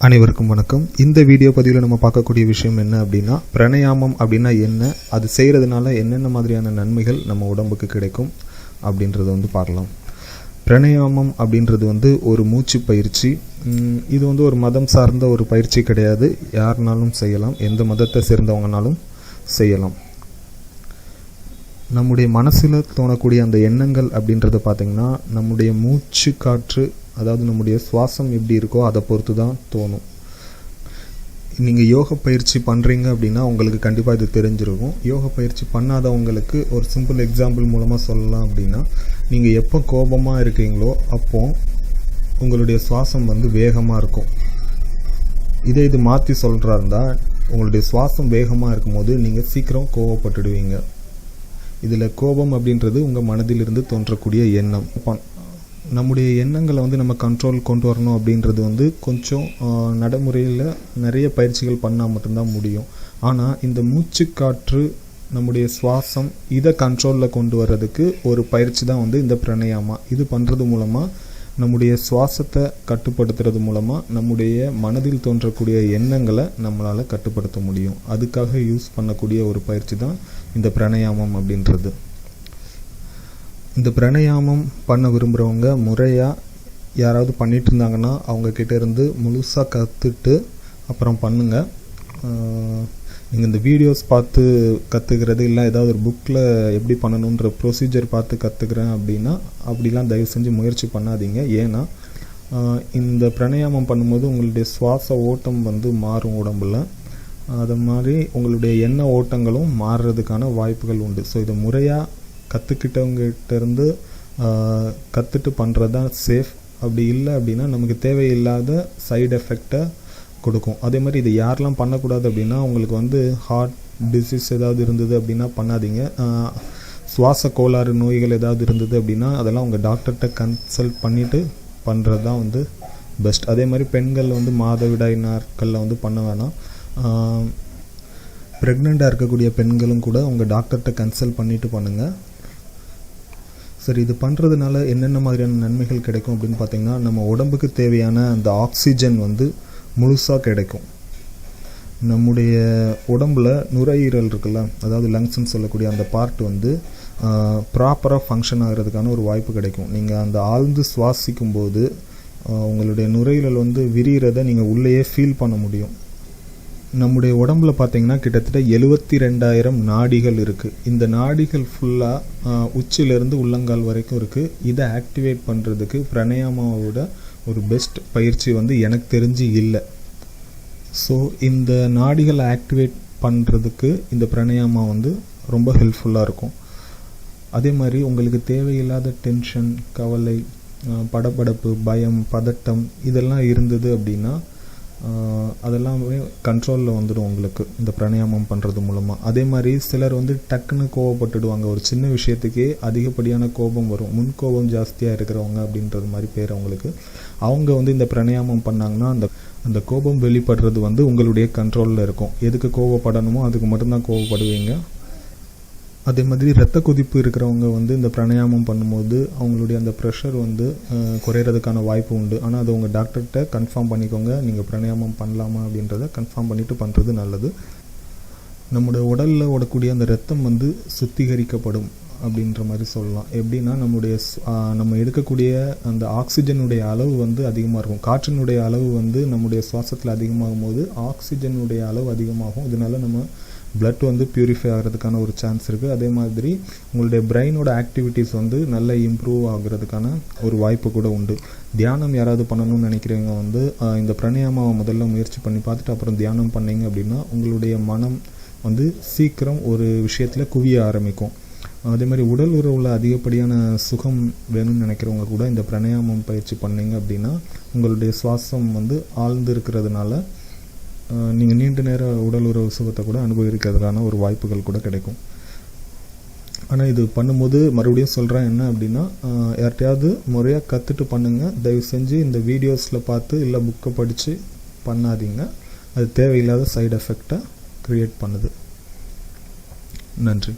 அனைவருக்கும் வணக்கம். இந்த வீடியோ பதிவில் நம்ம பார்க்கக்கூடிய விஷயம் என்ன அப்படின்னா, பிராணாயாமம் அப்படின்னா என்ன, அது செய்கிறதுனால என்னென்ன மாதிரியான நன்மைகள் நம்ம உடம்புக்கு கிடைக்கும் அப்படின்றத பார்க்கலாம். பிராணாயாமம் அப்படின்றது ஒரு மூச்சு பயிற்சி. இது ஒரு மதம் சார்ந்த ஒரு பயிற்சி கிடையாது. யாருனாலும் செய்யலாம், எந்த மதத்தை சேர்ந்தவங்கனாலும் செய்யலாம். நம்முடைய மனசில் தோணக்கூடிய அந்த எண்ணங்கள் அப்படின்றத பார்த்திங்கன்னா, நம்முடைய மூச்சு காற்று, அதாவது நம்முடைய சுவாசம் எப்படி இருக்கோ அதை பொறுத்து தான் தோணும். நீங்கள் யோக பயிற்சி பண்ணுறீங்க அப்படின்னா உங்களுக்கு கண்டிப்பாக இது தெரிஞ்சிருக்கும். யோக பயிற்சி பண்ணாதவங்களுக்கு ஒரு சிம்பிள் எக்ஸாம்பிள் மூலமாக சொல்லலாம் அப்படின்னா, நீங்கள் எப்போ கோபமாக இருக்கீங்களோ அப்போது உங்களுடைய சுவாசம் வேகமாக இருக்கும். இது மாற்றி சொல்கிறா இருந்தால், உங்களுடைய சுவாசம் வேகமாக இருக்கும்போது நீங்கள் சீக்கிரம் கோபப்பட்டுடுவீங்க. இதில் கோபம் அப்படின்றது உங்கள் மனதிலிருந்து தோன்றக்கூடிய எண்ணம். நம்முடைய எண்ணங்களை நம்ம கண்ட்ரோல் கொண்டு வரணும் அப்படின்றது கொஞ்சம் நடைமுறையில் நிறைய பயிற்சிகள் பண்ணால் மட்டும்தான் முடியும். ஆனால் இந்த மூச்சு காற்று, நம்முடைய சுவாசம், இதை கண்ட்ரோலில் கொண்டு வர்றதுக்கு ஒரு பயிற்சி தான் இந்த பிராணாயாமா. இது பண்ணுறது மூலமாக நம்முடைய சுவாசத்தை கட்டுப்படுத்துறது மூலமாக நம்முடைய மனதில் தோன்றக்கூடிய எண்ணங்களை நம்மளால் கட்டுப்படுத்த முடியும். அதுக்காக யூஸ் பண்ணக்கூடிய ஒரு பயிற்சி தான் இந்த பிராணாயாமம் அப்படின்றது. இந்த பிராணாயாமம் பண்ண விரும்புகிறவங்க முறையாக யாராவது பண்ணிகிட்டு இருந்தாங்கன்னா அவங்கக்கிட்ட இருந்து முழுசாக கற்றுட்டு அப்புறம் பண்ணுங்கள். நீங்கள் இந்த வீடியோஸ் பார்த்து கற்றுக்கிறது இல்லை, ஏதாவது ஒரு புக்கில் எப்படி பண்ணணுன்ற ப்ரொசீஜர் பார்த்து கற்றுக்கிறேன் அப்படின்னா அப்படிலாம் தயவு செஞ்சு முயற்சி பண்ணாதீங்க. ஏன்னா இந்த பிராணாயாமம் பண்ணும்போது உங்களுடைய சுவாச ஓட்டம் மாறும் உடம்பில். அது மாதிரி உங்களுடைய எண்ண ஓட்டங்களும் மாறுறதுக்கான வாய்ப்புகள் உண்டு. ஸோ இதை முறையாக கற்றுக்கிட்டவங்கிட்டேருந்து கற்றுட்டு பண்ணுறது தான் சேஃப். அப்படி இல்லை அப்படின்னா நமக்கு தேவையில்லாத சைடு எஃபெக்டை கொடுக்கும். அதே மாதிரி இது யாரெல்லாம் பண்ணக்கூடாது அப்படின்னா, உங்களுக்கு ஹார்ட் டிசீஸ் ஏதாவது இருந்தது அப்படின்னா பண்ணாதீங்க. சுவாச கோளாறு நோய்கள் ஏதாவது இருந்தது அப்படின்னா அதெல்லாம் உங்கள் டாக்டர்கிட்ட கன்சல்ட் பண்ணிவிட்டு பண்ணுறது தான் பெஸ்ட். அதே மாதிரி பெண்கள் மாதவிடாய் நாட்களில் பண்ண வேணாம். ப்ரெக்னெண்ட்டாக இருக்கக்கூடிய பெண்களும் கூட உங்கள் டாக்டர்கிட்ட கன்சல்ட் பண்ணிவிட்டு பண்ணுங்கள். சரி, இது பண்ணுறதுனால என்னென்ன மாதிரியான நன்மைகள் கிடைக்கும் அப்படின்னு பார்த்திங்கன்னா, நம்ம உடம்புக்கு தேவையான அந்த ஆக்சிஜன் முழுசாக கிடைக்கும். நம்முடைய உடம்பில் நுரையீரல் இருக்குல்ல, அதாவது லங்ஸ்ன்னு சொல்லக்கூடிய அந்த பார்ட் ப்ராப்பராக ஃபங்க்ஷன் ஆகிறதுக்கான ஒரு வாய்ப்பு கிடைக்கும். நீங்கள் அந்த ஆழ்ந்து சுவாசிக்கும் போது உங்களுடைய நுரையீரல் விரிகிறத நீங்கள் உள்ளேயே ஃபீல் பண்ண முடியும். நம்முடைய உடம்பில் பார்த்திங்கன்னா கிட்டத்தட்ட 72,000 நாடிகள் இருக்குது. இந்த நாடிகள் ஃபுல்லாக உச்சியிலேருந்து உள்ளங்கால் வரைக்கும் இருக்குது. இதை ஆக்டிவேட் பண்ணுறதுக்கு பிராணாயாமாவோட ஒரு பெஸ்ட் பயிற்சி எனக்கு தெரிஞ்சு இல்லை. ஸோ இந்த நாடிகளை ஆக்டிவேட் பண்ணுறதுக்கு இந்த பிராணாயாமா ரொம்ப ஹெல்ப்ஃபுல்லாக இருக்கும். அதே மாதிரி உங்களுக்கு தேவையில்லாத டென்ஷன், கவலை, படபடப்பு, பயம், பதட்டம் இதெல்லாம் இருந்தது அப்படின்னா அதெல்லாமே கண்ட்ரோலில் வந்துடும் உங்களுக்கு இந்த பிராணாயாமம் பண்ணுறது மூலமாக. அதே மாதிரி சிலர் டக்குன்னு கோவப்பட்டுடுவாங்க. ஒரு சின்ன விஷயத்துக்கே அதிகப்படியான கோபம் வரும். முன்கோபம் ஜாஸ்தியாக இருக்கிறவங்க அப்படின்றது மாதிரி பேர் அவங்களுக்கு. அவங்க இந்த பிராணாயாமம் பண்ணாங்கன்னா அந்த கோபம் வெளிப்படுறது உங்களுடைய கண்ட்ரோலில் இருக்கும். எதுக்கு கோவப்படணுமோ அதுக்கு மட்டும்தான் கோவப்படுவீங்க. அதே மாதிரி இரத்த கொதிப்பு இருக்கிறவங்க இந்த பிராணாயாமம் பண்ணும்போது அவங்களுடைய அந்த ப்ரெஷர் குறையிறதுக்கான வாய்ப்பு உண்டு. ஆனால் அது உங்கள் டாக்டர்கிட்ட கன்ஃபார்ம் பண்ணிக்கோங்க. நீங்கள் பிராணாயாமம் பண்ணலாமா அப்படின்றத கன்ஃபார்ம் பண்ணிவிட்டு பண்ணுறது நல்லது. நம்முடைய உடலில் ஓடக்கூடிய அந்த ரத்தம் சுத்திகரிக்கப்படும் அப்படின்ற மாதிரி சொல்லலாம். எப்படின்னா நம்ம எடுக்கக்கூடிய அந்த ஆக்சிஜனுடைய அளவு அதிகமாக இருக்கும். காற்றினுடைய அளவு நம்முடைய சுவாசத்தில் அதிகமாகும் போது ஆக்சிஜனுடைய அளவு அதிகமாகும். இதனால நம்ம பிளட் பியூரிஃபை ஆகிறதுக்கான ஒரு சான்ஸ் இருக்குது. அதே மாதிரி உங்களுடைய பிரெயினோட ஆக்டிவிட்டீஸ் நல்லா இம்ப்ரூவ் ஆகிறதுக்கான ஒரு வாய்ப்பு கூட உண்டு. தியானம் யாராவது பண்ணணும்னு நினைக்கிறவங்க இந்த பிராணாயாமாவை முதல்ல முயற்சி பண்ணி பார்த்துட்டு அப்புறம் தியானம் பண்ணிங்க அப்படின்னா உங்களுடைய மனம் சீக்கிரம் ஒரு விஷயத்தில் குவிய ஆரம்பிக்கும். அதே மாதிரி உடல் உறவில் அதிகப்படியான சுகம் வேணும்னு நினைக்கிறவங்க கூட இந்த பிராணாயாமம் பயிற்சி பண்ணிங்க அப்படின்னா உங்களுடைய சுவாசம் ஆழ்ந்து இருக்கிறதுனால நீங்கள் நீண்ட நேர உடல் உறவு சுகத்தை கூட அனுபவிக்கிறதுக்கான ஒரு வாய்ப்புகள் கூட கிடைக்கும். ஆனால் இது பண்ணும்போது மறுபடியும் சொல்கிறேன் என்ன அப்படின்னா, யார்கிட்டையாவது முறையாக கற்றுட்டு பண்ணுங்கள். தயவு செஞ்சு இந்த வீடியோஸில் பார்த்து இல்லை புக்கை படித்து பண்ணாதீங்க. அது தேவையில்லாத சைடு எஃபெக்டை க்ரியேட் பண்ணுது. நன்றி.